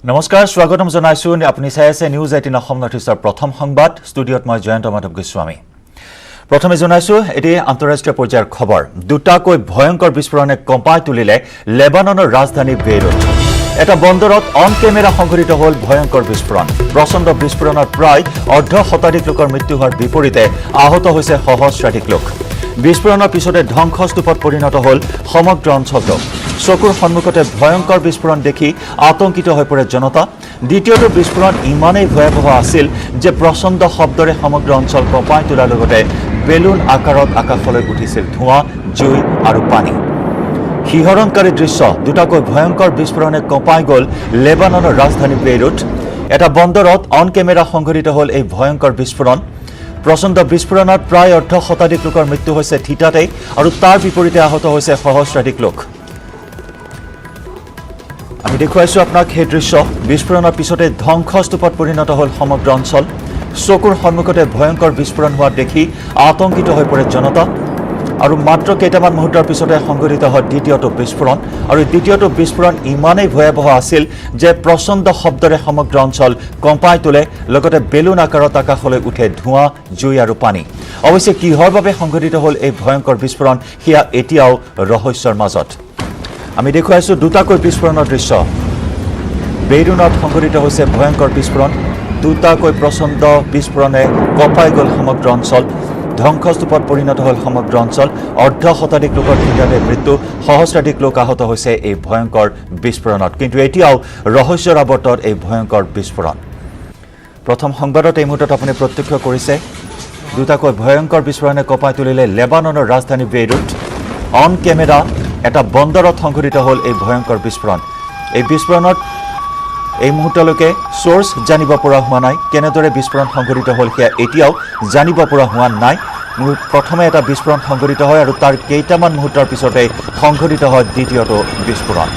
নমস্কাৰ স্বাগতম জনাইছো আপুনি চাই আছে নিউজ 18 অসম নৰ্থইষ্টৰ প্ৰথম সংবাদ ষ্টুডিঅত মই জয়ন্ত মাধৱ গোস্বামী প্ৰথমে জনাইছো এটি আন্তঃৰাষ্ট্ৰীয় পৰ্যায়ৰ খবৰ দুটাকৈ ভয়ংকৰ বিস্ফোৰণে কম্পাই তুলিলে লেবাননৰ ৰাজধানী বেইৰুট এটা বন্দৰত অন কেমেৰা সংঘটিত হল ভয়ংকৰ বিস্ফোৰণ প্ৰচণ্ড বিস্ফোৰণত প্ৰায় অৰ্ধ শতাধিক লোকৰ মৃত্যু হোৱাৰ বিপৰীতে আহত হৈছে সহস্ৰাধিক লোক বিস্ফোৰণৰ পিছতে ধ্বংসস্তূপত পৰিণত হল সমগ্ৰ অঞ্চলটো চকুৰ সন্মুখতে ভয়ংকৰ বিস্ফোৰণ দেখি আতংকিত হৈ পৰে জনতা দ্বিতীয়টো বিস্ফোৰণ ইমানেই ভয়াবহ আছিল যে প্ৰচণ্ড শব্দৰে সমগ্ৰ অঞ্চল কঁপাই তোলাৰ লগতে বেলুন আকাৰত আকাশলৈ উঠিছিল ধোঁৱা জুই আৰু পানী শিহৰণকাৰী দৃশ্য দুটাকৈ ভয়ংকৰ বিস্ফোৰণে কঁপাই গ'ল লেবাননৰ ৰাজধানী বেইৰুট এটা বন্দৰত অন কেমেৰা সংঘটিত হল এই ভয়ংকৰ বিস্ফোৰণ প্ৰচণ্ড বিস্ফোৰণত প্ৰায় অৰ্ধ শতাধিক লোকৰ মৃত্যু হৈছে থিতাতে আৰু তাৰ বিপৰীতে আহত হৈছে সহস্ৰাধিক লোক আমি দেখুৱাইছো আপোনাক সেই দৃশ্য বিস্ফোৰণৰ পিছতে ধ্বংসস্তূপত পৰিণত হল সমগ্ৰ অঞ্চল চকুৰ সন্মুখতে ভয়ংকৰ বিস্ফোৰণ হোৱা দেখি আতংকিত হৈ পৰে জনতা আৰু মাত্ৰ কেইটামান মুহূৰ্তৰ পিছতে সংঘটিত হয় দ্বিতীয়টো বিস্ফোৰণ আৰু দ্বিতীয়টো বিস্ফোৰণ ইমানেই ভয়াবহ আছিল যে প্ৰচণ্ড শব্দৰে সমগ্ৰ অঞ্চল কম্পাই তোলে লগতে বেলুন আকাৰত আকাশলৈ উঠে ধোঁৱা জুই আৰু পানী অৱশ্যে কিহৰ বাবে সংঘটিত হল এই ভয়ংকৰ বিস্ফোৰণ সেয়া এতিয়াও ৰহস্যৰ মাজত আমি দেখুৱাইছো দুটাকৈ বিস্ফোৰণৰ দৃশ্য বেইৰুটত সংঘটিত হৈছে ভয়ংকৰ বিস্ফোৰণ দুটাকৈ প্ৰচণ্ড বিস্ফোৰণে কঁপাই গ'ল সমগ্ৰ অঞ্চল ধ্বংসস্তূপত পৰিণত হল সমগ্ৰ অঞ্চল অৰ্ধ শতাধিক লোকৰ থিতাতে মৃত্যু সহস্ৰাধিক লোক আহত হৈছে এই ভয়ংকৰ বিস্ফোৰণত কিন্তু এতিয়াও ৰহস্যৰ আৱৰ্তত এই ভয়ংকৰ বিস্ফোৰণ প্ৰথম সংবাদত এই মুহূৰ্তত আপুনি প্ৰত্যক্ষ কৰিছে দুটাকৈ ভয়ংকৰ বিস্ফোৰণে কঁপাই তুলিলে লেবাননৰ ৰাজধানী বেইৰুট অন কেমেৰা এটা বন্দৰত সংঘটিত হল এই ভয়ংকৰ বিস্ফোৰণ এই বিস্ফোৰণত এই মুহূৰ্তলৈকে সোৰ্স জানিব পৰা হোৱা নাই কেনেদৰে বিস্ফোৰণ সংঘটিত হল সেয়া এতিয়াও জানিব পৰা হোৱা নাই প্ৰথমে এটা বিস্ফোৰণ সংঘটিত হয় আৰু তাৰ কেইটামান মুহূৰ্তৰ পিছতে সংঘটিত হয় দ্বিতীয়টো বিস্ফোৰণ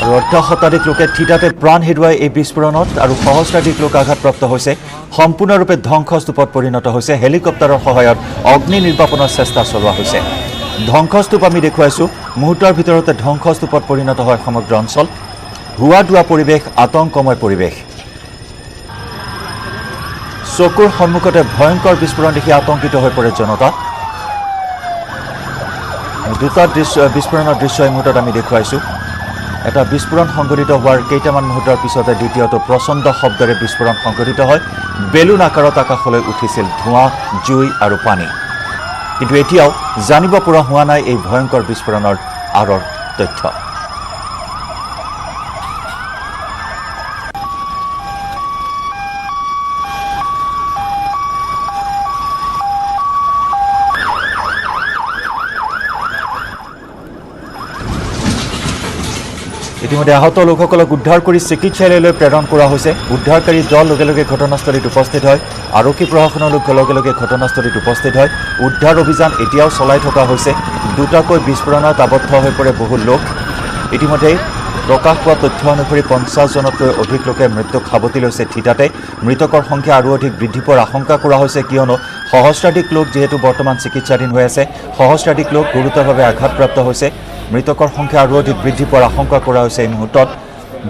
আৰু অৰ্ধ শতাধিক লোকে থিতাতে প্ৰাণ হেৰুৱাই এই বিস্ফোৰণত আৰু সহস্ৰাধিক লোক আঘাতপ্ৰাপ্ত হৈছে সম্পূৰ্ণৰূপে ধ্বংসস্তূপত পৰিণত হৈছে হেলিকপ্টাৰৰ সহায়ত অগ্নি নিৰ্বাপনৰ চেষ্টা চলোৱা হৈছে ধ্বংসস্তূপ আমি দেখুৱাইছো মুহূৰ্তৰ ভিতৰতে ধ্বংসস্তূপত পৰিণত হয় সমগ্ৰ অঞ্চল হুৱা দুৱা পৰিৱেশ আতংকময় পৰিৱেশ চকুৰ সন্মুখতে ভয়ংকৰ বিস্ফোৰণ দেখি আতংকিত হৈ পৰে জনতা দুটা বিস্ফোৰণৰ দৃশ্য এই মুহূৰ্তত আমি দেখুৱাইছো এটা বিস্ফোৰণ সংঘটিত হোৱাৰ কেইটামান মুহূৰ্তৰ পিছতে দ্বিতীয়টো প্ৰচণ্ড শব্দৰে বিস্ফোৰণ সংঘটিত হয় বেলুন আকাৰত আকাশলৈ উঠিছিল ধোঁৱা জুই আৰু পানী কিন্তু এতিয়াও জানিব পৰা হোৱা নাই এই ভয়ংকৰ বিস্ফোৰণৰ আঁৰৰ তথ্য ইতিমধ্যে আহত লোকসকলক উদ্ধাৰ কৰি চিকিৎসালয়লৈ প্ৰেৰণ কৰা হৈছে উদ্ধাৰকাৰী দল লগে লগে ঘটনাস্থলীত উপস্থিত হয় আৰক্ষী প্ৰশাসনৰ লোক লগে লগে ঘটনাস্থলীত উপস্থিত হয় উদ্ধাৰ অভিযান এতিয়াও চলাই থকা হৈছে দুটাকৈ বিস্ফোৰণত আবদ্ধ হৈ পৰে বহু লোক ইতিমধ্যে প্ৰকাশ পোৱা তথ্য অনুসৰি 50 জনতকৈ অধিক লোকে মৃত্যুক সাৱটি লৈছে থিতাতে মৃতকৰ সংখ্যা আৰু অধিক বৃদ্ধি পোৱাৰ আশংকা কৰা হৈছে কিয়নো সহস্ৰাধিক লোক যিহেতু বৰ্তমান চিকিৎসাধীন হৈ আছে সহস্ৰাধিক লোক গুৰুতৰভাৱে আঘাতপ্ৰাপ্ত হৈছে মৃতকৰ সংখ্যা আৰু অধিক বৃদ্ধি পোৱাৰ আশংকা কৰা হৈছে এই মুহূৰ্তত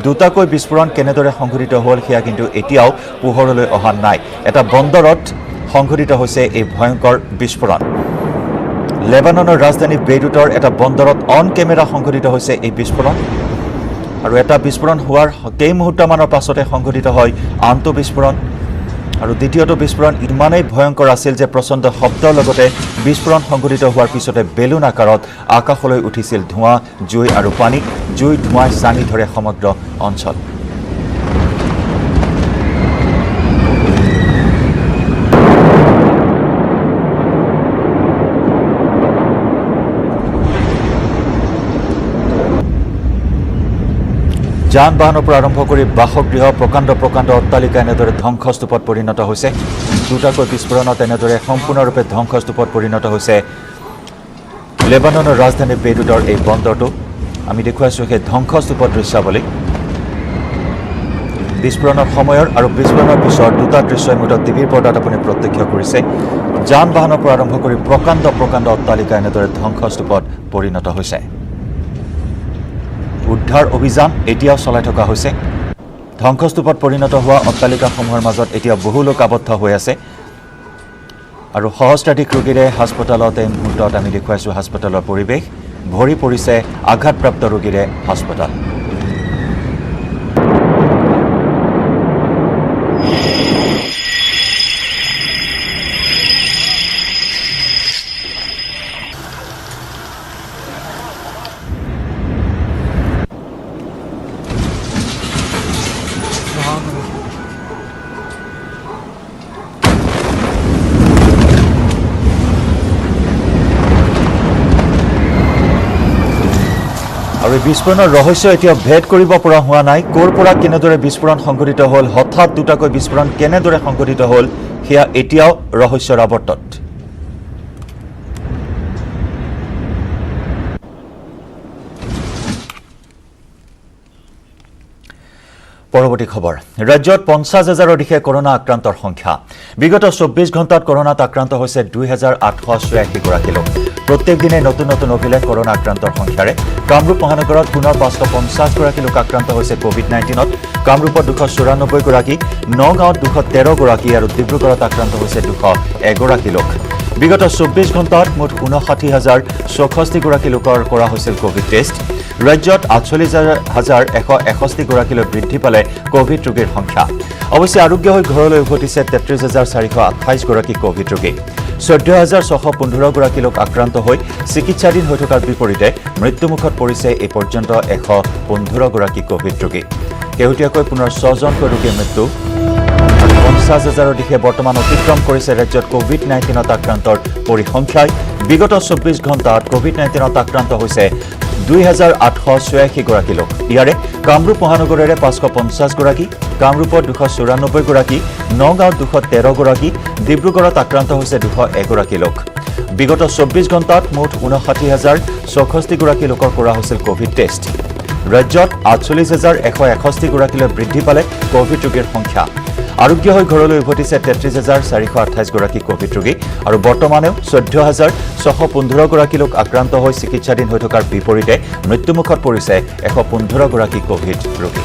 দুটাকৈ বিস্ফোৰণ কেনেদৰে সংঘটিত হল সেয়া কিন্তু এতিয়াও পোহৰলৈ অহা নাই এটা বন্দৰত সংঘটিত হৈছে এই ভয়ংকৰ বিস্ফোৰণ লেবাননৰ ৰাজধানী বেইৰুটৰ এটা বন্দৰত অন কেমেৰা সংঘটিত হৈছে এই বিস্ফোৰণ আৰু এটা বিস্ফোৰণ হোৱাৰ কেই মুহূৰ্তমানৰ পাছতে সংঘটিত হয় আনটো বিস্ফোৰণ আৰু দ্বিতীয়টো বিস্ফোৰণ ইমানেই ভয়ংকৰ আছিল যে প্ৰচণ্ড শব্দৰ লগতে বিস্ফোৰণ সংঘটিত হোৱাৰ পিছতে বেলুন আকাৰত আকাশলৈ উঠিছিল ধোঁৱা জুই আৰু পানী জুই ধোঁৱাই চানি ধৰে সমগ্ৰ অঞ্চল যান বাহনৰ পৰা আৰম্ভ কৰি বাসগৃহ প্ৰকাণ্ড অট্টালিকা এনেদৰে ধ্বংসস্তূপত পৰিণত হৈছে দুটাকৈ বিস্ফোৰণত এনেদৰে সম্পূৰ্ণৰূপে ধ্বংসস্তূপত পৰিণত হৈছে লেবাননৰ ৰাজধানী বেইৰুটৰ এই বন্দৰটো আমি দেখুৱাইছো সেই ধ্বংসস্তূপৰ দৃশ্যাৱলী বিস্ফোৰণৰ সময়ৰ আৰু বিস্ফোৰণৰ পিছৰ দুটা দৃশ্য মুহূৰ্তত টিভিৰ পৰ্দাত আপুনি প্ৰত্যক্ষ কৰিছে যান বাহনৰ পৰা আৰম্ভ কৰি প্ৰকাণ্ড অট্টালিকা এনেদৰে ধ্বংসস্তূপত পৰিণত হৈছে উদ্ধাৰ অভিযান এতিয়াও চলাই থকা হৈছে ধ্বংসস্তূপত পৰিণত হোৱা অট্টালিকাসমূহৰ মাজত এতিয়া বহু লোক আবদ্ধ হৈ আছে আৰু সহস্ৰাধিক ৰোগীৰে হাস্পতালত এই মুহূৰ্তত আমি দেখুৱাইছোঁ হাস্পতালৰ পৰিৱেশ ভৰি পৰিছে আঘাতপ্ৰাপ্ত ৰোগীৰে হাস্পতাল আৰু বিস্ফোৰণৰ ৰহস্য এতিয়া ভেদ কৰিব পৰা হোৱা নাই ক'ৰ পৰা কেনেদৰে বিস্ফোৰণ সংঘটিত হ'ল হঠাৎ দুটাকৈ বিস্ফোৰণ কেনেদৰে সংঘটিত হ'ল সেয়া এতিয়াও ৰহস্যৰ আৱৰ্তত পৰৱৰ্তী খবৰ ৰাজ্যত ৫০,০০০ অধিক কৰোনা আক্ৰান্তৰ সংখ্যা বিগত ২৪ ঘণ্টাত কৰোনাত আক্ৰান্ত হৈছে ২,৮৮৬ গৰাকী লোক প্ৰত্যেক দিনে নতুন নতুন অভিলেখ কৰোনা আক্ৰান্তৰ সংখ্যাৰে কামৰূপ মহানগৰত পুনৰ ৫৫০ গৰাকী লোক আক্ৰান্ত হৈছে কোভিড-১৯ত কামৰূপত ২৯৪ গৰাকী নগাঁৱত ২১৩ গৰাকী আৰু ডিব্ৰুগড়ত আক্ৰান্ত হৈছে ২০১ গৰাকী লোক বিগত ২৪ ঘণ্টাত মুঠ ৫৯,০৬৪ গৰাকী লোকৰ কৰা হৈছিল কোভিড টেষ্ট ৰাজ্যত ৪৮,১৬১ গৰাকীলৈ বৃদ্ধি পালে কোভিড ৰোগীৰ সংখ্যা অৱশ্যে আৰোগ্য হৈ ঘৰলৈ উভতিছে ৩৩,৪২৮ গৰাকী কোভিড ৰোগী ১৪,৬১৫ গৰাকী লোক আক্ৰান্ত হৈ চিকিৎসাধীন হৈ থকাৰ বিপৰীতে মৃত্যুমুখত পৰিছে এই পৰ্যন্ত ১১৫ গৰাকী কোভিড ৰোগী শেহতীয়াকৈ পুনৰ ৬জনকৈ ৰোগীৰ মৃত্যু ৫০,০০০ অধিক বৰ্তমান অতিক্ৰম কৰিছে ৰাজ্যত কোভিড-১৯ত আক্ৰান্তৰ পৰিসংখ্যাই বিগত ২৪ ঘণ্টাত কোভিড-১৯ত আক্ৰান্ত হৈছে ২,৮৮৬ গৰাকী লোক ইয়াৰে কামৰূপ মহানগৰেৰে ৫৫০ গৰাকী কামৰূপত ২৯৪ গৰাকী নগাঁৱত ২১৩ গৰাকী ডিব্ৰুগড়ত আক্ৰান্ত হৈছে ২০১ গৰাকী লোক বিগত ২৪ ঘণ্টাত মুঠ ৫৯,০৬৪ গৰাকী লোকৰ কৰা হৈছিল কোভিড টেষ্ট ৰাজ্যত ৪৮,১৬১ গৰাকীলৈ বৃদ্ধি পালে কোভিড ৰোগীৰ সংখ্যা আৰোগ্য হৈ ঘৰলৈ উভতিছে ৩৩,৪২৮ গৰাকী কোভিড ৰোগী আৰু বৰ্তমানেও ১৪,৬১৫ গৰাকী লোক আক্ৰান্ত হৈ চিকিৎসাধীন হৈ থকাৰ বিপৰীতে মৃত্যুমুখত পৰিছে ১১৫ গৰাকী কোভিড ৰোগী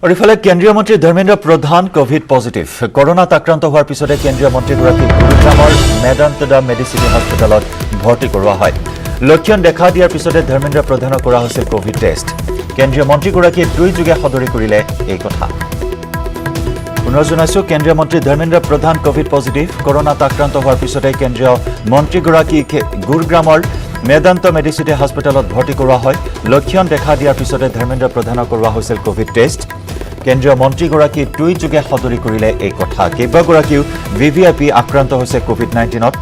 আৰু ইফালে কেন্দ্ৰীয় মন্ত্ৰী ধৰ্মেন্দ্ৰ প্ৰধান কোভিড পজিটিভ কৰোনাত আক্ৰান্ত হোৱাৰ পিছতে কেন্দ্ৰীয় মন্ত্ৰীগৰাকীক গুৰুগ্ৰামৰ মেদান্তদা মেডিচিটি হাস্পতালত ভৰ্তি কৰোৱা হয় লক্ষণ দেখা দিয়াৰ পিছতে ধৰ্মেন্দ্ৰ প্ৰধানক কৰা হৈছিল কোভিড টেষ্ট কেন্দ্ৰীয় মন্ত্ৰীগৰাকীয়ে টুইটযোগে সদৰি কৰিলে এই কথা পুনৰ জনাইছো কেন্দ্ৰীয় মন্ত্ৰী ধৰ্মেন্দ্ৰ প্ৰধান কোভিড পজিটিভ কৰোনাত আক্ৰান্ত হোৱাৰ পিছতে কেন্দ্ৰীয় মন্ত্ৰীগৰাকীক গুৰুগ্ৰামৰ মেদান্ত মেডিচিটি হাস্পতালত ভৰ্তি কৰোৱা হয় লক্ষণ দেখা দিয়াৰ পিছতে ধৰ্মেন্দ্ৰ প্ৰধানক কৰোৱা হৈছিল কোভিড টেষ্ট কেন্দ্ৰীয় মন্ত্ৰীগৰাকী টুইটযোগে সদৰি কৰিলে এই কথা কেইবাগৰাকীও ভিভিআইপি আক্ৰান্ত হৈছে কোভিড-১৯ত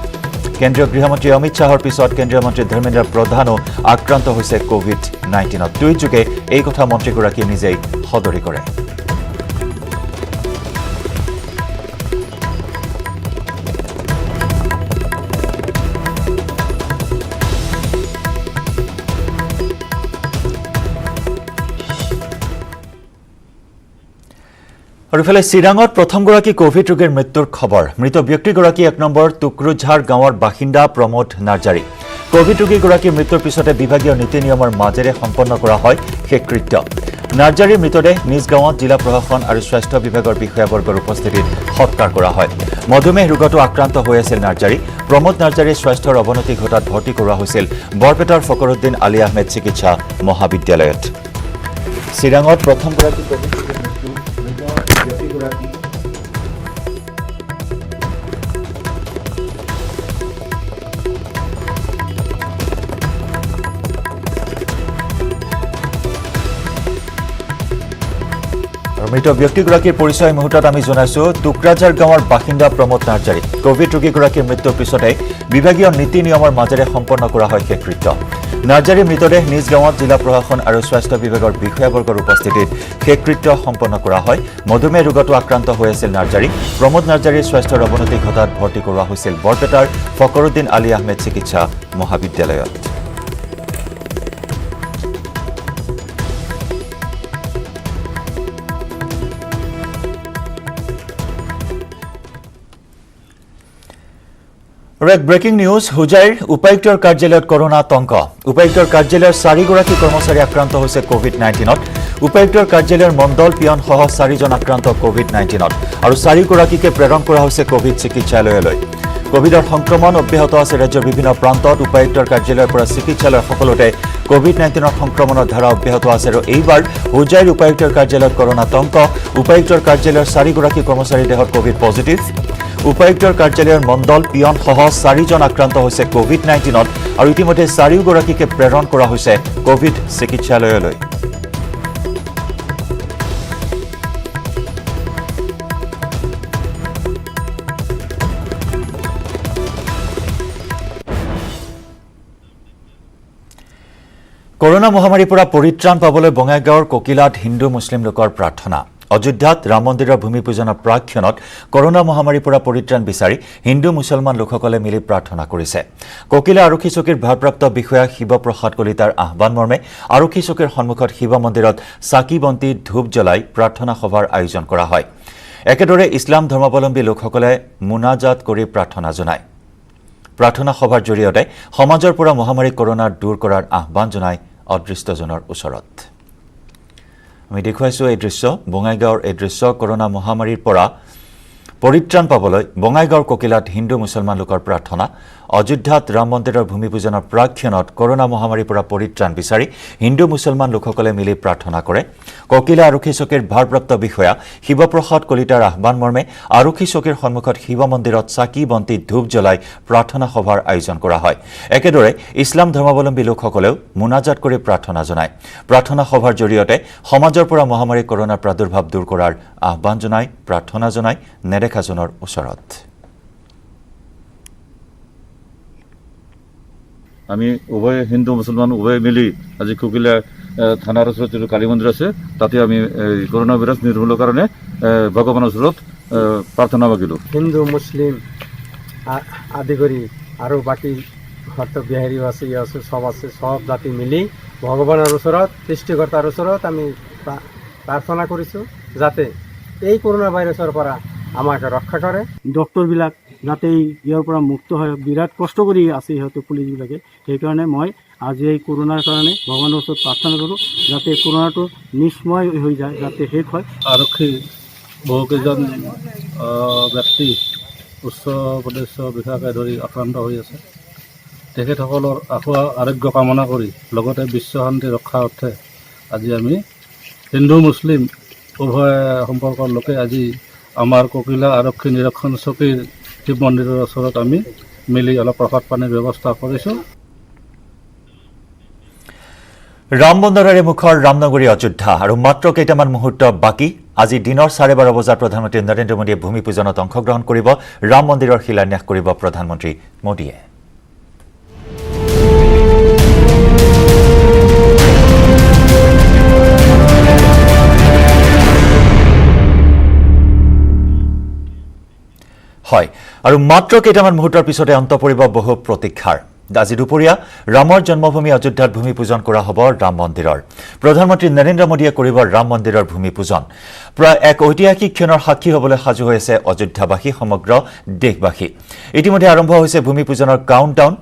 কেন্দ্ৰীয় গৃহমন্ত্ৰী অমিত শ্বাহৰ পিছত কেন্দ্ৰীয় মন্ত্ৰী ধৰ্মেন্দ্ৰ প্ৰধানো আক্ৰান্ত হৈছে কোভিড-১৯ত টুইটযোগে এই কথা মন্ত্ৰীগৰাকীয়ে নিজেই সদৰি কৰে আৰু ইফালে চিৰাঙত প্ৰথমগৰাকী কোভিড ৰোগীৰ মৃত্যুৰ খবৰ মৃত ব্যক্তিগৰাকী ১ নম্বৰ টুকৰুঝাৰ গাঁৱৰ বাসিন্দা প্ৰমোদ নাৰ্জাৰী কোভিড ৰোগীগৰাকীৰ মৃত্যুৰ পিছতে বিভাগীয় নীতি নিয়মৰ মাজেৰে সম্পন্ন কৰা হয় শেষকৃত্য নাৰ্জাৰীৰ মৃতদেহ নিজ গাঁৱত জিলা প্ৰশাসন আৰু স্বাস্থ্য বিভাগৰ বিষয়াবৰ্গৰ উপস্থিতিত সৎকাৰ কৰা হয় মধুমেহ ৰোগতো আক্ৰান্ত হৈ আছিল নাৰ্জাৰী প্ৰমোদ নাৰ্জাৰীৰ স্বাস্থ্যৰ অৱনতি ঘটাত ভৰ্তি কৰোৱা হৈছিল বৰপেটাৰ ফকৰুদ্দিন আলী আহমেদ চিকিৎসা মহাবিদ্যালয়ত চিৰাঙত প্ৰথমগৰাকী কোভিড মৃত ব্যক্তিগৰাকীৰ পৰিচয় মুহূৰ্তত আমি জনাইছো টুকৰাঝাৰ গাঁৱৰ বাসিন্দা প্ৰমোদ নাৰ্জাৰী কোভিড ৰোগীগৰাকীৰ মৃত্যুৰ পিছতে বিভাগীয় নীতি নিয়মৰ মাজেৰে সম্পন্ন কৰা হয় শেষকৃত্য নাৰ্জাৰীৰ মৃতদেহ নিজ গাঁৱত জিলা প্ৰশাসন আৰু স্বাস্থ্য বিভাগৰ বিষয়াবৰ্গৰ উপস্থিতিত শেষকৃত্য সম্পন্ন কৰা হয় মধুমেহ ৰোগতো আক্ৰান্ত হৈ আছিল নাৰ্জাৰী প্ৰমোদ নাৰ্জাৰীৰ স্বাস্থ্যৰ অৱনতি ঘটাত ভৰ্তি কৰোৱা হৈছিল বৰপেটাৰ ফকৰুদ্দিন আলী আহমেদ চিকিৎসা মহাবিদ্যালয়ত আৰু এক ব্ৰেকিং নিউজ হুজাইৰ উপায়ুক্তৰ কাৰ্যালয়ত কৰোনা আতংক উপায়ুক্তৰ কাৰ্যালয়ৰ 4গৰাকী কৰ্মচাৰী আক্ৰান্ত হৈছে কোভিড-19ত উপায়ুক্তৰ কাৰ্যালয়ৰ মণ্ডল পিয়ন সহ 4জন আক্ৰান্ত কোভিড-19ত আৰু 4গৰাকীকে প্ৰেৰণ কৰা হৈছে কোভিড চিকিৎসালয়লৈ কোভিডৰ সংক্ৰমণ অব্যাহত আছে ৰাজ্যৰ বিভিন্ন প্ৰান্তত উপায়ুক্তৰ কাৰ্যালয়ৰ পৰা চিকিৎসালয় সকলোতে কোভিড-19ৰ সংক্ৰমণৰ ধাৰা অব্যাহত আছে আৰু এইবাৰ হুজাইৰ উপায়ুক্তৰ কাৰ্যালয়ত কৰোনা আতংক উপায়ুক্তৰ কাৰ্যালয়ৰ 4গৰাকী কৰ্মচাৰী দেহত কোভিড পজিটিভ উপায়ুক্তৰ কাৰ্যালয়ৰ মণ্ডল পিয়ন সহ 4জন আক্ৰান্ত হৈছে কোভিড-19ত আৰু ইতিমধ্যে 4গৰাকীকে প্ৰেৰণ কৰা হৈছে কোভিড চিকিৎসালয়লৈ কৰোনা মহামাৰীৰ পৰা পৰিত্ৰাণ পাবলৈ বঙাইগাঁৱৰ কোকিলাত হিন্দু মুছলিম লোকৰ প্ৰাৰ্থনা অযোধ্যাত ৰাম মন্দিৰৰ ভূমি পূজনৰ প্ৰাক্ষণত কৰোনা মহামাৰীৰ পৰা পৰিত্ৰাণ বিচাৰি হিন্দু মুছলমান লোকসকলে মিলি প্ৰাৰ্থনা কৰিছে কোকিলা আৰক্ষী চকীৰ ভাৰপ্ৰাপ্ত বিষয়া শিৱপ্ৰসাদ কলিতাৰ আহ্বান মৰ্মে আৰক্ষী চকীৰ সন্মুখত শিৱ মন্দিৰত চাকি বন্তি ধূপ জ্বলাই প্ৰাৰ্থনা সভাৰ আয়োজন কৰা হয় একেদৰে ইছলাম ধৰ্মাৱলম্বী লোকসকলে মুনাজাত কৰি প্ৰাৰ্থনা জনায় প্ৰাৰ্থনা সভাৰ জৰিয়তে সমাজৰ পৰা মহামাৰী কৰোনা দূৰ কৰাৰ আহ্বান জনায় অদৃষ্টজনৰ ওচৰত আমি দেখুৱাইছো এই দৃশ্য বঙাইগাঁৱৰ এই দৃশ্য কৰোনা মহামাৰীৰ পৰা পৰিত্ৰাণ পাবলৈ বঙাইগাঁৱৰ কোকিলাত হিন্দু মুছলমান লোকৰ প্ৰাৰ্থনা অযোধ্যাত ৰাম মন্দিৰৰ ভূমি পূজনৰ প্ৰাক্ষণত কৰোনা মহামাৰীৰ পৰা পৰিত্ৰাণ বিচাৰি হিন্দু মুছলমান লোকসকলে মিলি প্ৰাৰ্থনা কৰে কোকিলা আৰক্ষী চকীৰ ভাৰপ্ৰাপ্ত বিষয়া শিৱপ্ৰসাদ কলিতাৰ আহ্বান মৰ্মে আৰক্ষী চকীৰ সন্মুখত শিৱ মন্দিৰত চাকি বন্তি ধূপ জ্বলাই প্ৰাৰ্থনা সভাৰ আয়োজন কৰা হয় একেদৰে ইছলাম ধৰ্মাৱলম্বী লোকসকলেও মুনাজাত কৰি প্ৰাৰ্থনা জনায় প্ৰাৰ্থনা সভাৰ জৰিয়তে সমাজৰ পৰা মহামাৰী কৰোনাৰ প্ৰাদুৰ্ভাৱ দূৰ কৰাৰ আহ্বান জনায় প্ৰাৰ্থনা জনায় নেদেখাজনৰ ওচৰত আমি উভয় হিন্দু মুছলমান উভয় মিলি আজি কোকিলা থানাৰ ওচৰত যিটো কালী মন্দিৰ আছে তাতে আমি কৰোনা ভাইৰাছ নিৰ্মূলৰ কাৰণে ভগৱানৰ ওচৰত প্ৰাৰ্থনা মাগিলোঁ হিন্দু মুছলিম আদি কৰি আৰু বাকী হয়তো বিহাৰী আছে সব আছে সব জাতি মিলি ভগৱানৰ ওচৰত সৃষ্টিকৰ্তাৰ ওচৰত আমি প্ৰাৰ্থনা কৰিছোঁ যাতে এই কৰোনা ভাইৰাছৰ পৰা আমাকে ৰক্ষা কৰে ডক্টৰবিলাক যাতে ইয়াৰ পৰা মুক্ত হয় বিৰাট কষ্ট কৰি আছে সিহঁতে পুলিচবিলাকে সেইকাৰণে মই আজি এই কৰোনাৰ কাৰণে ভগৱানৰ ওচৰত প্ৰাৰ্থনা কৰোঁ যাতে কৰোনাটো নিষ্ময় হৈ যায় যাতে শেষ হয় আৰক্ষী বহুকেইজন ব্যক্তি উচ্চ পদস্থ বিষয়াকে ধৰি আক্ৰান্ত হৈ আছে তেখেতসকলৰ আৰোগ্য কামনা কৰি লগতে বিশ্ব শান্তি ৰক্ষা অৰ্থে আজি আমি হিন্দু মুছলিম উভয় সম্পৰ্কৰ লোকে আজি আমাৰ কোকিলা আৰক্ষী নিৰীক্ষণ চকীৰ শিৱ মন্দিৰৰ ওচৰত আমি মিলি অলপ প্ৰসাদ পানীৰ ব্যৱস্থা কৰিছোঁ ৰাম বন্দৰেৰে মুখৰ ৰামনগৰী অযোধ্যা আৰু মাত্ৰ কেইটামান মুহূৰ্ত বাকী আজি দিনৰ 12:30 বজাত প্ৰধানমন্ত্ৰী নৰেন্দ্ৰ মোদীয়ে ভূমি পূজনত অংশগ্ৰহণ কৰিব ৰাম মন্দিৰৰ শিলান্যাস কৰিব প্ৰধানমন্ত্ৰী মোদীয়ে হয় আৰু মাত্ৰ কেইটামান মুহূৰ্তৰ পিছতে অন্ত পৰিব বহু প্ৰতীক্ষাৰ আজি দুপৰীয়া ৰামৰ জন্মভূমি অযোধ্যাত ভূমি পূজন কৰা হ'ব ৰাম মন্দিৰৰ প্ৰধানমন্ত্ৰী নৰেন্দ্ৰ মোদীয়ে কৰিব ৰাম মন্দিৰৰ ভূমি পূজন প্ৰায় এক ঐতিহাসিক ক্ষণৰ সাক্ষী হ'বলৈ সাজু হৈ আছে অযোধ্যাবাসী সমগ্ৰ দেশবাসী ইতিমধ্যে আৰম্ভ হৈছে ভূমি পূজনৰ কাউণ্টডাউন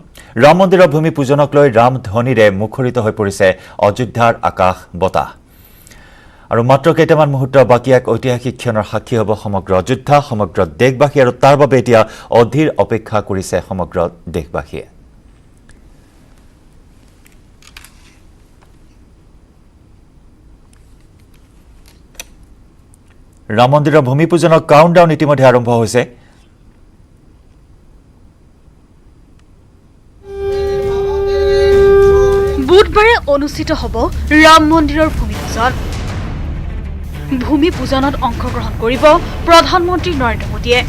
ৰাম মন্দিৰৰ ভূমি পূজনক লৈ ৰাম ধ্বনিৰে মুখৰিত হৈ পৰিছে অযোধ্যাৰ আকাশ বতাহ আৰু মাত্ৰ কেইটামান মুহূৰ্ত বাকী এক ঐতিহাসিক ক্ষণৰ সাক্ষী হ'ব সমগ্ৰ অযোধ্যা সমগ্ৰ দেশবাসী আৰু তাৰ বাবে এতিয়া অধীৰ অপেক্ষা কৰিছে সমগ্ৰ দেশবাসীয়ে ৰাম মন্দিৰৰ ভূমি পূজনৰ কাউণ্টডাউন ইতিমধ্যে আৰম্ভ হৈছে বুধবাৰে অনুষ্ঠিত হ'ব ৰাম মন্দিৰৰ ভূমি পূজন ভূমি পূজনত অংশগ্ৰহণ কৰিব প্ৰধানমন্ত্ৰী নৰেন্দ্ৰ মোদীয়ে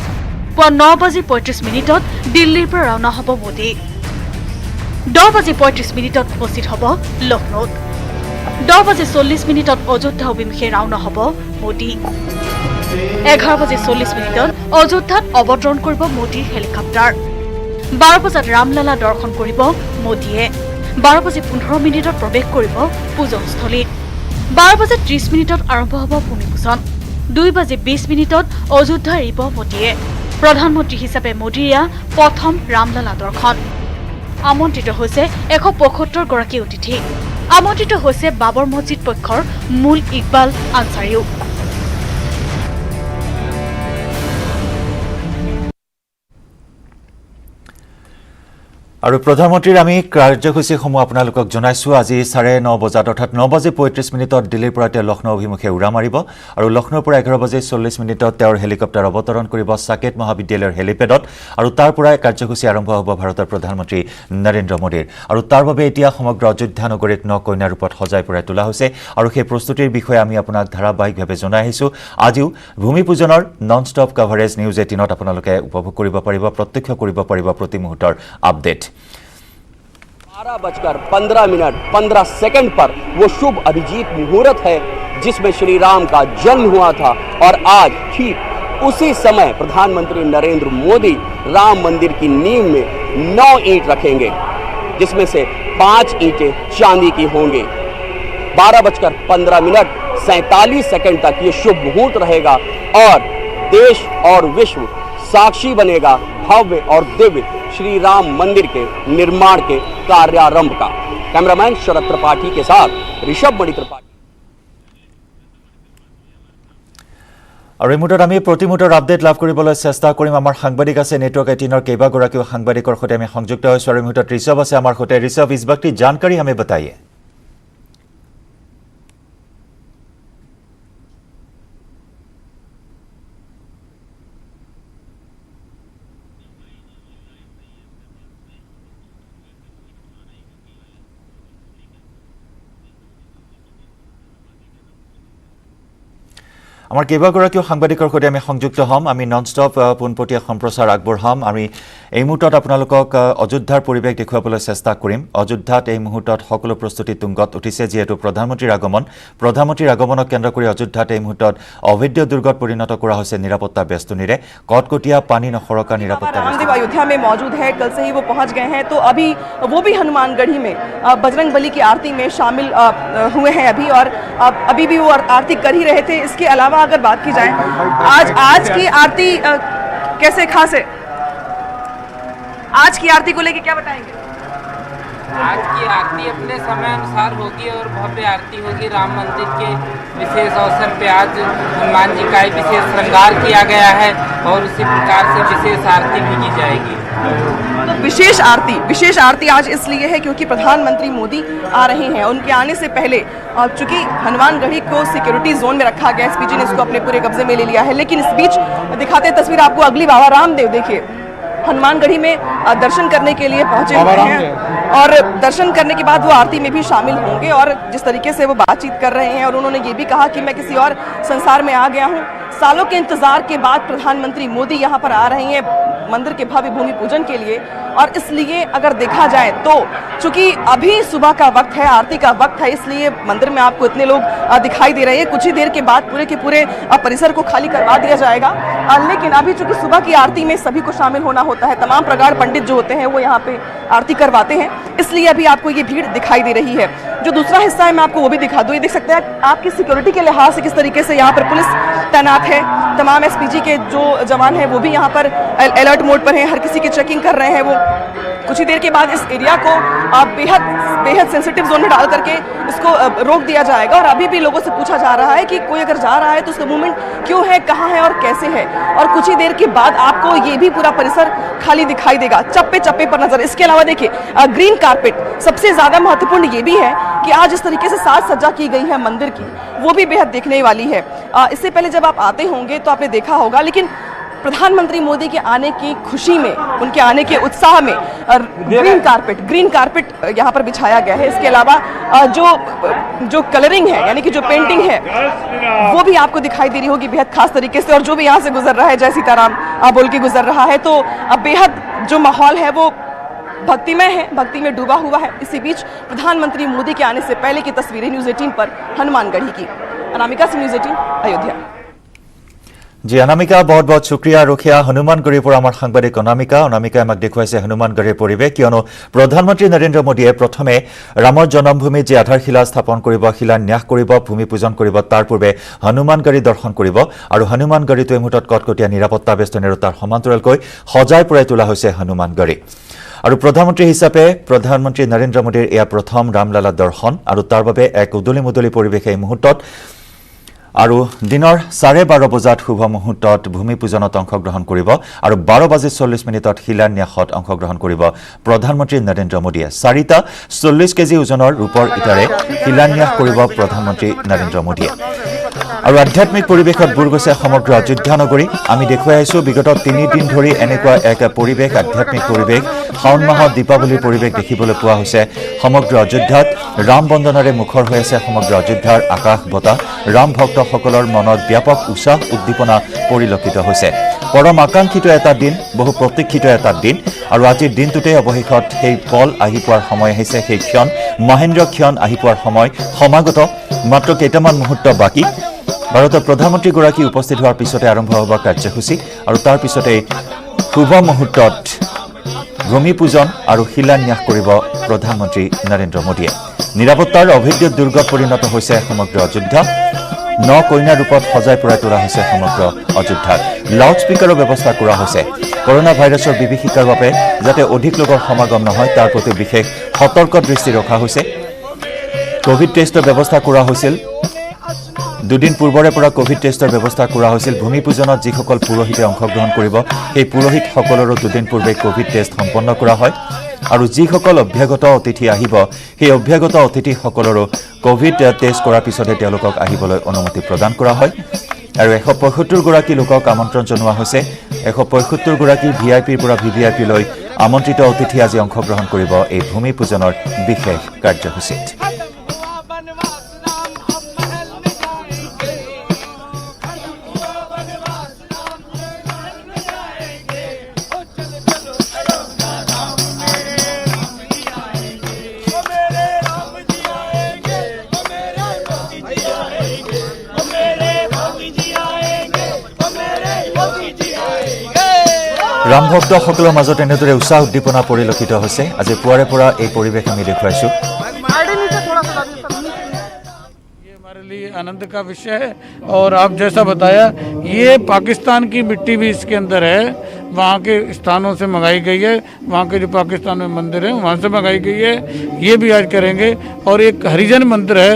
পুৱা 9:35 দিল্লীৰ পৰা ৰাওনা হ'ব মোদী 10:35 উপস্থিত হ'ব লক্ষ্ণৌত 10:40 অযোধ্যা অভিমুখে ৰাওনা হ'ব মোদী 11:40 অযোধ্যাত অৱতৰণ কৰিব মোদীৰ হেলিকপ্টাৰ 12 বজাত ৰামলালা দৰ্শন কৰিব মোদীয়ে 12:15 প্ৰৱেশ কৰিব পূজনস্থলীত 12:30 আৰম্ভ হ'ব ভূমি পূজন 2:20 অযোধ্যা এৰিব মোদীয়ে প্ৰধানমন্ত্ৰী হিচাপে মোদীৰ এয়া প্ৰথম ৰামলালা দৰ্শন। আমন্ত্ৰিত হৈছে 175গৰাকী অতিথি। আমন্ত্ৰিত হৈছে বাবৰ মছজিদ পক্ষৰ মূল ইকবাল আনচাৰীও। আৰু প্ৰধানমন্ত্ৰীৰ আমি কাৰ্যসূচীসমূহ আপোনালোকক জনাইছো। আজি 9:30 বজাত অৰ্থাৎ 9:35 দিল্লীৰ পৰা তেওঁ লক্ষ্ণৌ অভিমুখে উৰা মাৰিব আৰু লক্ষ্ণৌৰ পৰা 11:40 তেওঁৰ হেলিকপ্টাৰ অৱতৰণ কৰিব সাকেত মহাবিদ্যালয়ৰ হেলিপেডত আৰু তাৰ পৰাই কাৰ্যসূচী আৰম্ভ হ'ব ভাৰতৰ প্ৰধানমন্ত্ৰী নৰেন্দ্ৰ মোদীৰ। আৰু তাৰ বাবে এতিয়া সমগ্ৰ অযোধ্যা নগৰীক নকন্যা ৰূপত সজাই পৰাই তোলা হৈছে আৰু সেই প্ৰস্তুতিৰ বিষয়ে আমি আপোনাক ধাৰাবাহিকভাৱে জনাই আহিছো। আজিও ভূমি পূজনৰ নন ষ্টপ কভাৰেজ নিউজ 18ত আপোনালোকে উপভোগ কৰিব পাৰিব, প্ৰত্যক্ষ কৰিব পাৰিব প্ৰতি মুহূৰ্তৰ আপডেট। 12:15 पर वो शुभ अभिजीत मुहूर्त है जिसमें श्री राम का जन्म हुआ था और आज ठीक उसी समय प्रधानमंत्री नरेंद्र मोदी राम मंदिर की नींव में 9 ईंट रखेंगे, जिसमें से 5 ईंटें चांदी की होंगी। 12:15 47 तक ये शुभ मुहूर्त रहेगा और देश और विश्व साक्षी बनेगा भव्य और दिव्य श्री राम मंदिर के निर्माण के कार्यारंभ का। कैमरामैन शरद त्रिपाठी के साथ ऋषभ मणि त्रिपाठी। আৰু এই মুহূৰ্তত আমি প্ৰতি মুহূৰ্তৰ আপডেট লাভ কৰিবলৈ চেষ্টা কৰিম। আমাৰ সাংবাদিক আছে নেটৱৰ্ক 18ৰ কেইবাগৰাকীও সাংবাদিকৰ সৈতে আমি সংযুক্ত হৈছোঁ আৰু এই মুহূৰ্তত ঋষভ আছে আমাৰ সৈতে। ঋষভ, इस वक्त की जानकारी हमें बताइए। আমাৰ কেইবাগৰাকীও সাংবাদিকৰ সৈতে আমি সংযুক্ত হ'ম। আমি নন ষ্টপ পোনপটীয়া সম্প্ৰচাৰ আগবঢ়াম। আমি এই মুহূৰ্তত আপোনালোকক অযোধ্যাৰ পৰিৱেশ দেখুৱাবলৈ চেষ্টা কৰিম। অযোধ্যাত এই মুহূৰ্তত সকলো প্ৰস্তুতি তুংগত উঠিছে, যিহেতু প্ৰধানমন্ত্ৰীৰ আগমনক কেন্দ্ৰ কৰি অযোধ্যাত এই মুহূৰ্তত অভেদ্য দুৰ্গত পৰিণত কৰা হৈছে নিৰাপত্তা বেষ্টনীৰে। কটকটীয়া পানী নসৰকা নিৰাপত্তা। रामदेव अयोध्या में मौजूद है, कल से ही वो पहुंच गए हैं, तो अभी वो भी हनुमानगढ़ी में बजरंगबली की आरती में शामिल हुए हैं अभी, और अभी भी वो आरती कर ही रहे थे। इसके अलावा अगर बात की जाए आज की आरती कैसे खास है, आज की आरती को लेके क्या बताएंगे? आज की आरती अपने समय अनुसार होगी और भव्य आरती होगी। राम मंदिर के विशेष अवसर पे आज हनुमान जी का विशेष श्रृंगार किया गया है और उसी प्रकार से विशेष आरती भी की जाएगी। तो विशेष आरती आज इसलिए है क्योंकि प्रधानमंत्री मोदी आ रहे हैं। उनके आने से पहले चूंकि हनुमानगढ़ी को सिक्योरिटी जोन में रखा गया, एसपीजी ने इसको अपने पूरे कब्जे में ले लिया है, लेकिन इस बीच दिखाते तस्वीर आपको अगली बाबा रामदेव देखिए हनुमानगढ़ी में दर्शन करने के लिए पहुंचे हुए हैं और दर्शन करने के बाद वो आरती में भी शामिल होंगे। और जिस तरीके से वो बातचीत कर रहे हैं और उन्होंने ये भी कहा कि मैं किसी और संसार में आ गया हूँ। सालों के इंतजार के बाद प्रधानमंत्री मोदी यहाँ पर आ रहे हैं मंदिर के भव्य भूमि पूजन के लिए, और इसलिए अगर देखा जाए तो चूंकि अभी सुबह का वक्त है, आरती का वक्त है, इसलिए मंदिर में आपको इतने लोग दिखाई दे रहे हैं। कुछ ही देर के बाद पूरे के पूरे परिसर को खाली करवा दिया जाएगा, लेकिन अभी चूंकि सुबह की आरती में सभी को शामिल होना होता है, तमाम प्रगाढ़ पंडित जो होते हैं वो यहाँ पे आरती करवाते हैं, इसलिए अभी आपको ये भीड़ दिखाई दे रही है। जो दूसरा हिस्सा है मैं आपको वो भी दिखा दूँ। ये देख सकते हैं आपकी सिक्योरिटी के लिहाज से किस तरीके से यहाँ पर पुलिस तैनात है। तमाम एसपीजी के जो जवान हैं वो भी यहाँ पर अलर्ट मोड पर हैं, हर किसी की चेकिंग कर रहे हैं। वो कुछ ही देर के बाद इस एरिया को बेहद सेंसिटिव जोन में डाल करके इसको रोक दिया जाएगा। और अभी भी लोगों से पूछा जा रहा है कि कोई अगर जा रहा है तो उसका मूवमेंट क्यों है, कहाँ है और कैसे है। और कुछ ही देर के बाद आपको ये भी पूरा परिसर खाली दिखाई देगा, चप्पे चप्पे पर नजर। इसके अलावा देखिए ग्रीन कारपेट, सबसे ज्यादा महत्वपूर्ण ये भी है कि आज इस तरीके से साज सज्जा की गई है मंदिर की, वो भी बेहद देखने वाली है। इससे पहले जब आप आते होंगे तो आपने देखा होगा, लेकिन प्रधानमंत्री मोदी के आने की खुशी में, उनके आने के उत्साह में ग्रीन कारपेट यहाँ पर बिछाया गया है। इसके अलावा जो कलरिंग है, यानी कि जो पेंटिंग है, वो भी आपको दिखाई दे रही होगी बेहद खास तरीके से। और जो भी यहाँ से गुजर रहा है, जय सीताराम बोल के गुजर रहा है, तो बेहद जो माहौल है वो भक्तिमय है, भक्ति में डूबा हुआ है। इसी बीच प्रधानमंत्री मोदी के आने से पहले की तस्वीरें न्यूज़ 18 पर हनुमानगढ़ी की। अनामिका सिंह, न्यूज़ 18 अयोध्या। জি অনামিকা বহুত বহুত শুক্ৰিয়া ৰখিয়া হনুমানগড়িৰ পৰা আমাৰ সাংবাদিক অনামিকাই আমাক দেখুৱাইছে হনুমানগড়িৰ পৰিৱেশ কিয়নো প্ৰধানমন্ত্ৰী নৰেন্দ্ৰ মোদীয়ে প্ৰথমে ৰামৰ জন্মভূমি যে আধাৰশিলা স্থাপন কৰিব শিলান্যাস কৰিব ভূমি পূজন কৰিব তাৰ পূৰ্বে হনুমানগড়ি দৰ্শন কৰিব আৰু হনুমানগড়িটো এই মুহূৰ্তত কটকটীয়া নিৰাপত্তা বেষ্টনী আৰু তাৰ সমান্তৰালকৈ সজাই পৰাই তোলা হৈছে হনুমানগড়ি আৰু প্ৰধানমন্ত্ৰী হিচাপে প্ৰধানমন্ত্ৰী নৰেন্দ্ৰ মোদীৰ এয়া প্ৰথম ৰামলালা দৰ্শন আৰু তাৰ বাবে এক উদলি মুদলি পৰিৱেশ এই মুহূৰ্তত আৰু দিনৰ 12:30 বজাত শুভ মুহূৰ্তত ভূমি পূজনত অংশগ্ৰহণ কৰিব আৰু 12:40 শিলান্যাসত অংশগ্ৰহণ কৰিব প্ৰধানমন্ত্ৰী নৰেন্দ্ৰ মোদীয়ে 440 কেজি ওজনৰ ৰূপৰ ইটাৰে শিলান্যাস কৰিব প্ৰধানমন্ত্ৰী নৰেন্দ্ৰ মোদীয়ে আৰু আধ্যাত্মিক পৰিৱেশত বুৰ গৈছে সমগ্ৰ অযোধ্যা নগৰী আমি দেখুৱাই আছো বিগত 3 দিন ধৰি এনেকুৱা এক পৰিৱেশ আধ্যাত্মিক পৰিৱেশ শাওন মাহত দীপাৱলীৰ পৰিৱেশ দেখিবলৈ পোৱা হৈছে সমগ্ৰ অযোধ্যাত ৰাম বন্দনাৰে মুখৰ হৈ আছে সমগ্ৰ অযোধ্যাৰ আকাশ বতাহ ৰাম ভক্তসকলৰ মনত ব্যাপক উৎসাহ উদ্দীপনা পৰিলক্ষিত হৈছে পৰম আকাংক্ষিত এটা দিন বহু প্ৰতীক্ষিত এটা দিন আৰু আজিৰ দিনটোতে অৱশেষত সেই পল আহি পোৱাৰ সময় আহিছে সেই ক্ষণ মহেন্দ্ৰ ক্ষণ আহি পোৱাৰ সময় সমাগত মাত্ৰ কেইটামান মুহূৰ্ত বাকী ভাৰতৰ প্ৰধানমন্ত্ৰীগৰাকী উপস্থিত হোৱাৰ পিছতে আৰম্ভ হ'ব কাৰ্যসূচী আৰু তাৰ পিছতে শুভ মুহূৰ্তত ভূমি পূজন আৰু শিলান্যাস কৰিব প্ৰধানমন্ত্ৰী নৰেন্দ্ৰ মোদীয়ে নিৰাপত্তাৰ অভেদ্য দুৰ্গত পৰিণত হৈছে সমগ্ৰ অযোধ্যা ন কইনাৰ ৰূপত সজাই পৰাই তোলা হৈছে সমগ্ৰ অযোধ্যাত লাউড স্পীকাৰৰ ব্যৱস্থা কৰা হৈছে কৰোনা ভাইৰাছৰ বিভীষিকাৰ বাবে যাতে অধিক লোকৰ সমাগম নহয় তাৰ প্ৰতি বিশেষ সতৰ্ক দৃষ্টি ৰখা হৈছে কোভিড টেষ্টৰ ব্যৱস্থা কৰা হৈছিল দুদিন পূৰ্বৰে পৰা কোভিড টেষ্টৰ ব্যৱস্থা কৰা হৈছিল ভূমি পূজনত যিসকল পুৰোহিতে অংশগ্ৰহণ কৰিব সেই পুৰোহিতসকলৰো দুদিন পূৰ্বে কোভিড টেষ্ট সম্পন্ন কৰা হয় আৰু যিসকল অভ্যাগত অতিথি আহিব সেই অভ্যাগত অতিথিসকলৰো কোভিড টেষ্ট কৰাৰ পিছতহে তেওঁলোকক আহিবলৈ অনুমতি প্ৰদান কৰা হয় আৰু 175 গৰাকী লোকক আমন্ত্ৰণ জনোৱা হৈছে 175 গৰাকী ভিআইপিৰ পৰা ভিভিআইপি লৈ আমন্ত্ৰিত অতিথি আজি অংশগ্ৰহণ কৰিব এই ভূমি পূজনৰ বিশেষ কাৰ্যসূচীত ৰাম ভক্তসকলৰ মাজত এনেদৰে উৎসাহ উদ্দীপনা পৰিলক্ষিত হৈছে আজি পুৱাৰে পৰা এই পৰিৱেশ আমি দেখুৱাইছো हमारे लिए आनंद का विषय है और आप जैसा बताया ये पाकिस्तान की मिट्टी भी इसके अंदर है वहाँ के स्थानों से मंगाई गई है वहाँ के जो पाकिस्तान में मंदिर है वहाँ से मंगाई गई है ये भी आज करेंगे और एक हरिजन मंदिर है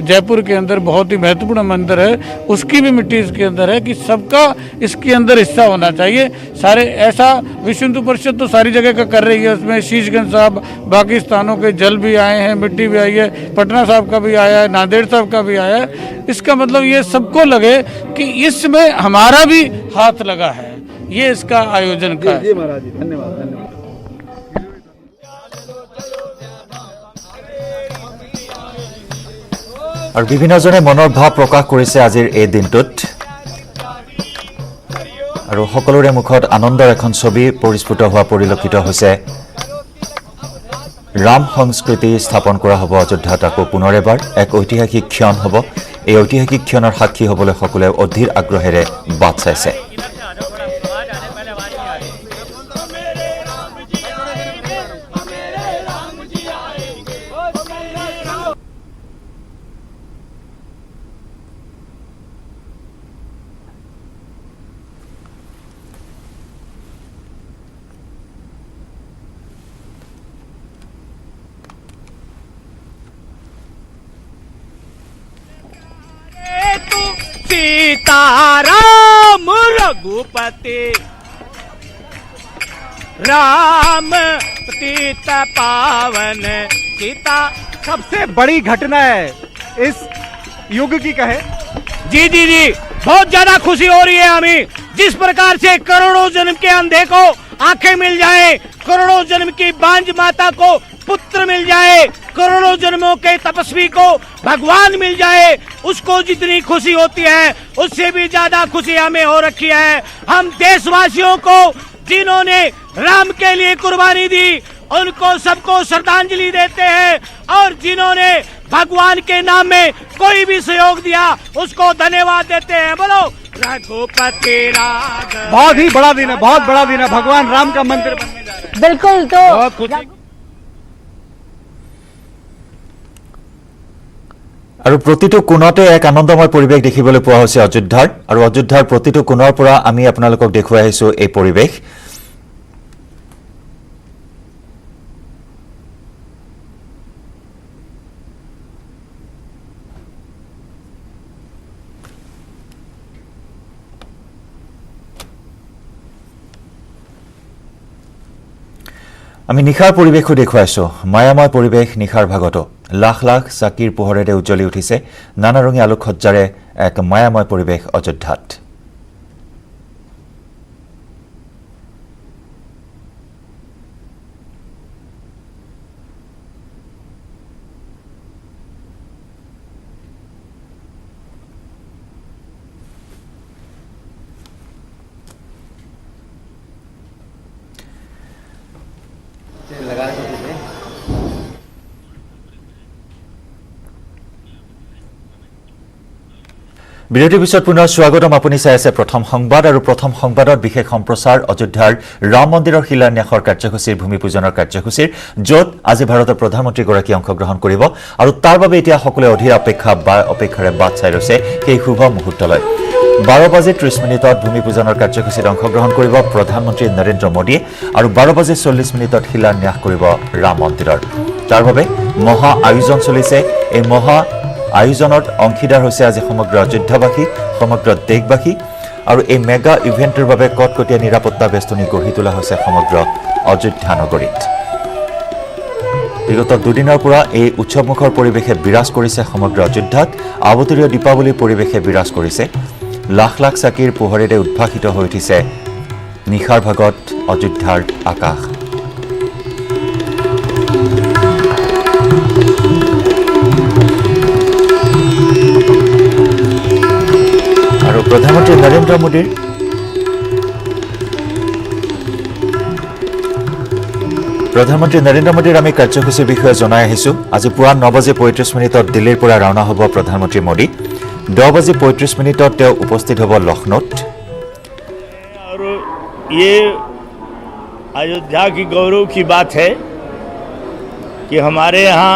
जयपुर के अंदर बहुत ही महत्वपूर्ण मंदिर है उसकी भी मिट्टी इसके अंदर है कि सबका इसके अंदर हिस्सा होना चाहिए सारे ऐसा विश्व हिंदू परिषद तो सारी जगह का कर रही है उसमें शीशगंज साहब बाकी स्थानों के जल भी आए हैं मिट्टी भी आई है पटना साहब का भी आया है नांदेड़ साहब का भी आया है इसका मतलब ये सबको लगे कि इसमें हमारा भी हाथ लगा है ये इसका आयोजन का है महाराज जी धन्यवाद धन्यवाद আৰু বিভিন্নজনে মনৰ ভাৱ প্ৰকাশ কৰিছে আজিৰ এই দিনটোত আৰু সকলোৰে মুখত আনন্দৰ এখন ছবি পৰিস্ফুট হোৱা পৰিলক্ষিত হৈছে ৰাম সংস্কৃতি স্থাপন কৰা হ'ব অযোধ্যাত আকৌ পুনৰ এবাৰ এক ঐতিহাসিক ক্ষণ হ'ব এই ঐতিহাসিক ক্ষণৰ সাক্ষী হ'বলৈ সকলোৱে অধীৰ আগ্ৰহেৰে বাট চাইছে सीताराम रघुपति राम पतित पावन सीता सबसे बड़ी घटना है इस युग की कहे जी जी जी बहुत ज्यादा खुशी हो रही है हमें जिस प्रकार से करोड़ों जन्म के अंधे को आंखें मिल जाए करोड़ों जन्म की बांझ माता को पुत्र मिल जाए करोड़ों जन्मों के तपस्वी को भगवान मिल जाए उसको जितनी खुशी होती है उससे भी ज्यादा खुशी हमें हो रखी है हम देशवासियों को जिन्होंने राम के लिए कुर्बानी दी उनको सबको श्रद्धांजलि देते हैं और जिन्होंने भगवान के नाम में कोई भी सहयोग दिया उसको धन्यवाद देते हैं बोलो रघुपति राघव। बहुत ही बड़ा दिन है, बहुत बड़ा दिन है। भगवान राम का मंदिर बनने जा रहा है। बिल्कुल। तो बहुत खुशी। আৰু প্ৰতিটো কোণতে এক আনন্দময় পৰিৱেশ দেখিবলৈ পোৱা হৈছে অযোধ্যাৰ আৰু অযোধ্যাৰ প্ৰতিটো কোণৰ পৰা আমি আপোনালোকক দেখুৱাই আহিছো এই পৰিৱেশ। আমি নিশাৰ পৰিৱেশো দেখুৱাইছো মায়াময় পৰিৱেশ নিশাৰ ভাগতো লাখ লাখ চাকিৰ পোহৰেৰে উজ্জ্বলি উঠিছে নানা ৰঙী আলোকসজ্জাৰে এক মায়াময় পৰিৱেশ অযোধ্যাত। বিৰতিৰ পিছত পুনৰ স্বাগতম। আপুনি চাই আছে প্ৰথম সংবাদ আৰু প্ৰথম সংবাদত বিশেষ সম্প্ৰচাৰ অযোধ্যাৰ ৰাম মন্দিৰৰ শিলান্যাসৰ কাৰ্যসূচীৰ ভূমি পূজনৰ কাৰ্যসূচীৰ য'ত আজি ভাৰতৰ প্ৰধানমন্ত্ৰীগৰাকী অংশগ্ৰহণ কৰিব আৰু তাৰ বাবে এতিয়া সকলোৱে অধীৰ অপেক্ষাৰে বাট চাই ৰৈছে সেই শুভ মুহূৰ্তলৈ। 12:30 ভূমি পূজনৰ কাৰ্যসূচীত অংশগ্ৰহণ কৰিব প্ৰধানমন্ত্ৰী নৰেন্দ্ৰ মোদীয়ে আৰু 12:40 শিলান্যাস কৰিব ৰাম মন্দিৰৰ। তাৰ বাবে মহা আয়োজন চলিছে। এই মহা আয়োজনত অংশীদাৰ হৈছে আজি সমগ্ৰ অযোধ্যাবাসী, সমগ্ৰ দেশবাসী আৰু এই মেগা ইভেণ্টৰ বাবে কটকটীয়া নিৰাপত্তা বেষ্টনী গঢ়ি তোলা হৈছে সমগ্ৰ অযোধ্যা নগৰীত। বিগত দুদিনৰ পৰা এই উৎসৱমুখৰ পৰিৱেশে বিৰাজ কৰিছে সমগ্ৰ অযোধ্যাত। আৱতৰীয় দীপাৱলীৰ পৰিৱেশে বিৰাজ কৰিছে। লাখ লাখ চাকিৰ পোহৰেৰে উদ্ভাসিত হৈ উঠিছে নিশাৰ ভাগত অযোধ্যাৰ আকাশ। আৰু প্ৰধানমন্ত্ৰী নৰেন্দ্ৰ মোদীৰ আমি কাৰ্যসূচীৰ বিষয়ে জনাই আহিছো। আজি পুৱা 9:35 দিল্লীৰ পৰা ৰাওনা হ'ব প্ৰধানমন্ত্ৰী মোদী। 10:35 তেওঁ উপস্থিত হ'ব লক্ষ্ণৌত। और ये अयोध्या की गौरव की बात है कि हमारे यहाँ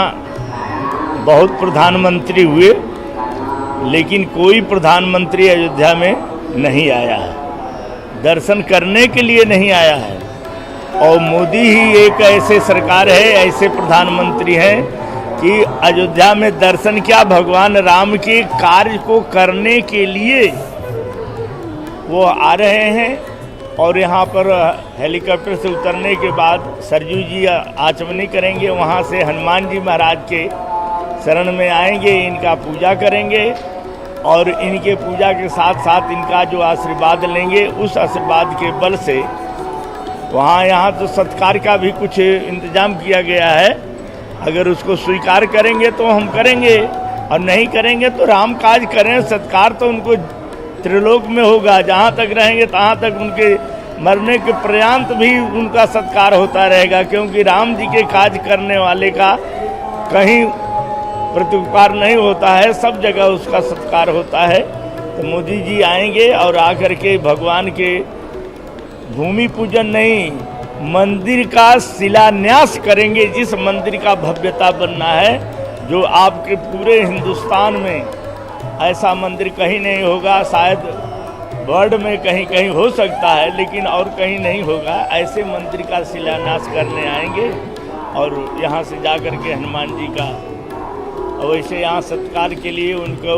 बहुत प्रधानमंत्री हुए, लेकिन कोई प्रधानमंत्री अयोध्या में नहीं आया है, दर्शन करने के लिए नहीं आया है। और मोदी ही एक ऐसे सरकार है, ऐसे प्रधानमंत्री हैं कि अयोध्या में दर्शन क्या, भगवान राम के कार्य को करने के लिए वो आ रहे हैं। और यहाँ पर हेलीकॉप्टर से उतरने के बाद सरजू जी आचमनी करेंगे, वहाँ से हनुमान जी महाराज के शरण में आएंगे, इनका पूजा करेंगे और इनके पूजा के साथ साथ इनका जो आशीर्वाद लेंगे, उस आशीर्वाद के बल से यहाँ तो सत्कार का भी कुछ इंतजाम किया गया है। अगर उसको स्वीकार करेंगे तो हम करेंगे और नहीं करेंगे तो राम काज करें। सत्कार तो उनको त्रिलोक में होगा, जहाँ तक रहेंगे तहाँ तक उनके मरने के पर्यंत भी उनका सत्कार होता रहेगा, क्योंकि राम जी के काज करने वाले का कहीं प्रत्युपकार नहीं होता है, सब जगह उसका सत्कार होता है। तो मोदी जी आएंगे और आकर के भगवान के भूमि पूजन नहीं, मंदिर का शिलान्यास करेंगे। जिस मंदिर का भव्यता बनना है, जो आपके पूरे हिंदुस्तान में ऐसा मंदिर कहीं नहीं होगा, शायद वर्ल्ड में कहीं कहीं हो सकता है, लेकिन और कहीं नहीं होगा। ऐसे मंदिर का शिलान्यास करने आएंगे और यहाँ से जाकर के हनुमान जी का वैसे यहाँ सत्कार के लिए उनको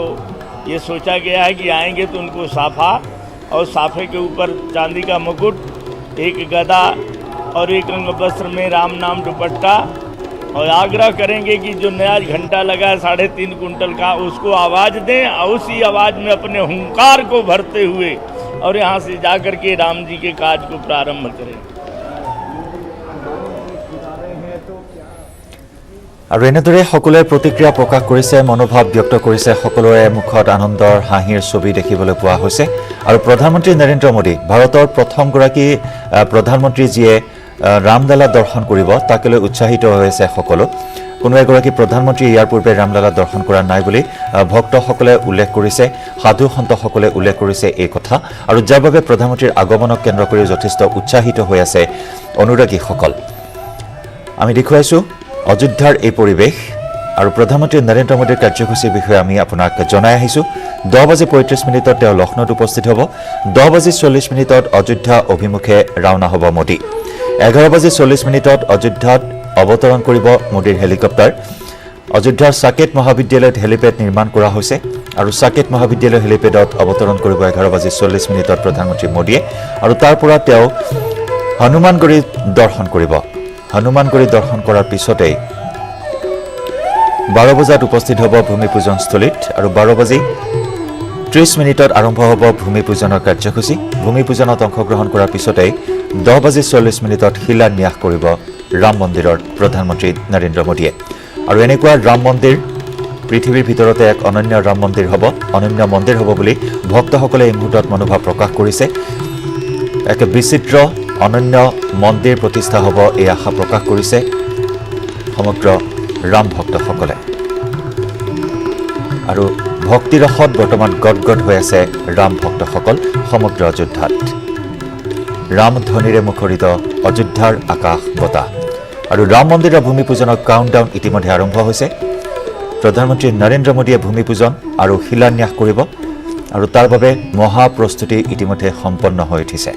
ये सोचा गया है कि आएंगे तो उनको साफा और साफे के ऊपर चांदी का मुकुट, एक गदा और एक अंग वस्त्र में राम नाम दुपट्टा, और आग्रह करेंगे कि जो नया घंटा लगा है 3.5 कुंटल का, उसको आवाज़ दें और उसी आवाज़ में अपने हुंकार को भरते हुए और यहाँ से जाकर के राम जी के काज को प्रारंभ करें। আৰু এনেদৰে সকলোৱে প্ৰতিক্ৰিয়া প্ৰকাশ কৰিছে, মনোভাৱ ব্যক্ত কৰিছে, সকলোৰে মুখত আনন্দৰ হাঁহিৰ ছবি দেখিবলৈ পোৱা হৈছে। আৰু প্ৰধানমন্ত্ৰী নৰেন্দ্ৰ মোদী ভাৰতৰ প্ৰথমগৰাকী প্ৰধানমন্ত্ৰী যিয়ে ৰামলালা দৰ্শন কৰিব, তাকে লৈ উৎসাহিত হৈ আছে সকলো। কোনো এগৰাকী প্ৰধানমন্ত্ৰী ইয়াৰ পূৰ্বে ৰামলালা দৰ্শন কৰা নাই বুলি ভক্তসকলে উল্লেখ কৰিছে, সাধু সন্তসকলে উল্লেখ কৰিছে এই কথা, আৰু যাৰ বাবে প্ৰধানমন্ত্ৰীৰ আগমনক কেন্দ্ৰ কৰি যথেষ্ট উৎসাহিত হৈ আছে অনুৰাগীসকল। আমি দেখুৱাইছোঁ অযোধ্যাৰ এই পৰিৱেশ, আৰু প্ৰধানমন্ত্ৰী নৰেন্দ্ৰ মোদীৰ কাৰ্যসূচীৰ বিষয়ে আমি আপোনাক জনাই আহিছোঁ। 10:35 তেওঁ লক্ষ্ণৌত উপস্থিত হ'ব। 10:40 অযোধ্যা অভিমুখে ৰাওনা হ'ব মোদী। 11:40 অযোধ্যাত অৱতৰণ কৰিব মোদীৰ হেলিকপ্টাৰ। অযোধ্যাৰ সাকেত মহাবিদ্যালয়ত হেলিপেড নিৰ্মাণ কৰা হৈছে, আৰু সাকেত মহাবিদ্যালয় হেলিপেডত অৱতৰণ কৰিব 11:40 প্ৰধানমন্ত্ৰী মোদীয়ে, আৰু তাৰ পৰা তেওঁ হনুমানগড়ি দৰ্শন কৰিব। হনুমানগড়ি দৰ্শন কৰাৰ পিছতেই 12 বজাত উপস্থিত হ'ব ভূমি পূজনস্থলীত, আৰু 12:30 আৰম্ভ হ'ব ভূমি পূজনৰ কাৰ্যসূচী। ভূমি পূজনত অংশগ্ৰহণ কৰাৰ পিছতেই 10:40 শিলান্যাস কৰিব ৰাম মন্দিৰৰ প্ৰধানমন্ত্ৰী নৰেন্দ্ৰ মোদীয়ে। আৰু এনেকুৱা ৰাম মন্দিৰ পৃথিৱীৰ ভিতৰতে এক অনন্য ৰাম মন্দিৰ হ'ব, অনন্য মন্দিৰ হ'ব বুলি ভক্তসকলে এই মুহূৰ্তত মনোভাৱ প্ৰকাশ কৰিছে। এক বিচিত্ৰ অনন্য মন্দিৰ প্ৰতিষ্ঠা হ'ব এই আশা প্ৰকাশ কৰিছে সমগ্ৰ ৰাম ভক্তসকলে। আৰু ভক্তিৰসত বৰ্তমান গদগদ হৈ আছে ৰাম ভক্তসকল সমগ্ৰ অযোধ্যাত। ৰাম ধ্বনিৰে মুখৰিত অযোধ্যাৰ আকাশ বতাহ, আৰু ৰাম মন্দিৰৰ ভূমি পূজনৰ কাউণ্টডাউন ইতিমধ্যে আৰম্ভ হৈছে। প্ৰধানমন্ত্ৰী নৰেন্দ্ৰ মোদীয়ে ভূমি পূজন আৰু শিলান্যাস কৰিব, আৰু তাৰ বাবে মহাপ্ৰস্তুতি ইতিমধ্যে সম্পন্ন হৈ উঠিছে।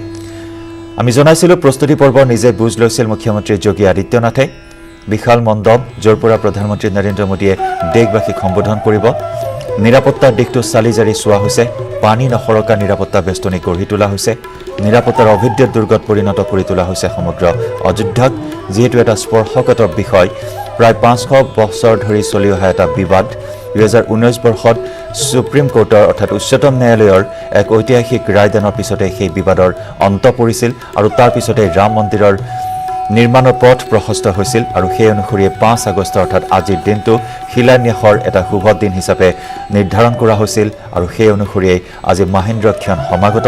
আমি জনাইছিলোঁ প্ৰস্তুতি পৰ্ব নিজে বুজ লৈছিল মুখ্যমন্ত্ৰী যোগী আদিত্যনাথে। বিশাল মণ্ডপ, য'ৰ পৰা প্ৰধানমন্ত্ৰী নৰেন্দ্ৰ মোদীয়ে দেশবাসীক সম্বোধন কৰিব। নিৰাপত্তাৰ দিশটো চালি জাৰি চোৱা হৈছে, পানী নসৰকা নিৰাপত্তা বেষ্টনী গঢ়ি তোলা হৈছে, নিৰাপত্তাৰ অভেদ্য দুৰ্গত পৰিণত কৰি তোলা হৈছে সমগ্ৰ অযোধ্যাক, যিহেতু এটা স্পৰ্শকাতৰ বিষয়। প্ৰায় 500 বছৰ ধৰি চলি অহা এটা বিবাদ 2019 বৰ্ষত সুপ্ৰিম কোৰ্টৰ অৰ্থাৎ উচ্চতম ন্যায়ালয়ৰ এক ঐতিহাসিক ৰায়দানৰ পিছতে সেই বিবাদৰ অন্ত পৰিছিল, আৰু তাৰ পিছতে ৰাম মন্দিৰৰ নিৰ্মাণৰ পথ প্ৰশস্ত হৈছিল, আৰু সেই অনুসৰিয়ে 5 আগষ্ট অৰ্থাৎ আজিৰ দিনটো শিলান্যাসৰ এটা শুভ দিন হিচাপে নিৰ্ধাৰণ কৰা হৈছিল, আৰু সেই অনুসৰিয়ে আজি মহেন্দ্ৰক্ষণ সমাগত।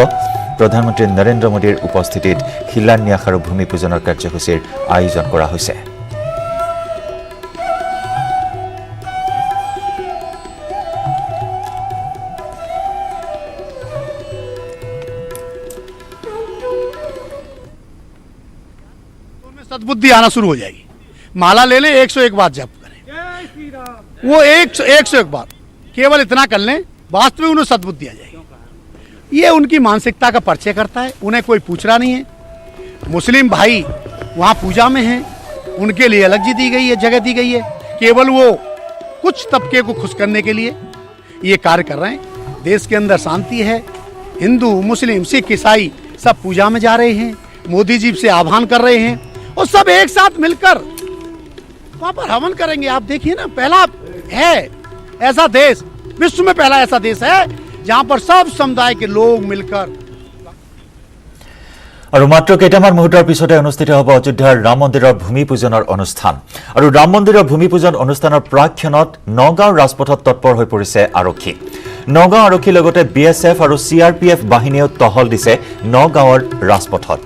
প্ৰধানমন্ত্ৰী নৰেন্দ্ৰ মোদীৰ উপস্থিতিত শিলান্যাস আৰু ভূমি পূজনৰ কাৰ্যসূচীৰ আয়োজন কৰা হৈছে। सद्बुद्धि आना शुरू हो जाएगी। माला ले लें, 101 बार जप करें, वो 101 बार केवल इतना कर लें, वास्तविक उन्हें सद्बुद्धि आ जाएगी। ये उनकी मानसिकता का परिचय करता है। उन्हें कोई पूछ रहा नहीं है। मुस्लिम भाई वहाँ पूजा में हैं, उनके लिए अलग जी दी गई है, जगह दी गई है, केवल वो कुछ तबके को खुश करने के लिए ये कार्य कर रहे हैं। देश के अंदर शांति है, हिंदू मुस्लिम सिख ईसाई सब पूजा में जा रहे हैं, मोदी जी से आह्वान कर रहे हैं, और सब एक साथ मिलकर वहां पर हवन करेंगे। आप देखिए ना, पहला है ऐसा देश, विश्व में पहला ऐसा देश है जहां पर सब समुदाय के लोग मिलकर। আৰু মাত্ৰ কেইটামান মুহূৰ্তৰ পিছতে অনুষ্ঠিত হ'ব অযোধ্যাৰ ৰাম মন্দিৰৰ ভূমি পূজনৰ অনুষ্ঠান। আৰু ৰাম মন্দিৰৰ ভূমি পূজন অনুষ্ঠানৰ প্ৰাক্ষণত নগাঁও ৰাজপথত তৎপৰ হৈ পৰিছে আৰক্ষী। নগাঁও আৰক্ষীৰ লগতে BSF আৰু CRPF বাহিনীয়েও টহল দিছে নগাঁৱৰ ৰাজপথত।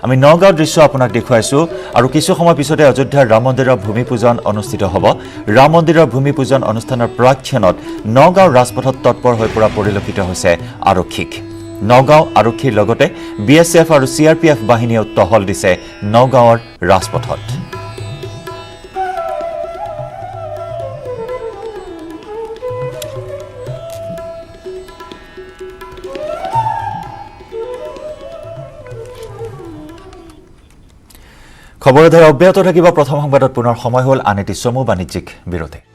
আমি নগাঁৱৰ দৃশ্য আপোনাক দেখুৱাইছোঁ, আৰু কিছু সময় পিছতে অযোধ্যাৰ ৰাম মন্দিৰৰ ভূমি পূজন অনুষ্ঠিত হ'ব। ৰাম মন্দিৰৰ ভূমি পূজন অনুষ্ঠানৰ প্ৰাক্ষণত নগাঁও ৰাজপথত তৎপৰ হৈ পৰা পৰিলক্ষিত হৈছে আৰক্ষীক। নগাঁও আৰক্ষীৰ লগতে BSF আৰু CRPF বাহিনীয়েও টহল দিছে নগাঁৱৰ ৰাজপথত। খবৰৰ ধাৰা অব্যাহত থাকিব। প্ৰথম সংবাদত পুনৰ সময় হ'ল আন এটি চমু বাণিজ্যিক বিৰতিৰ।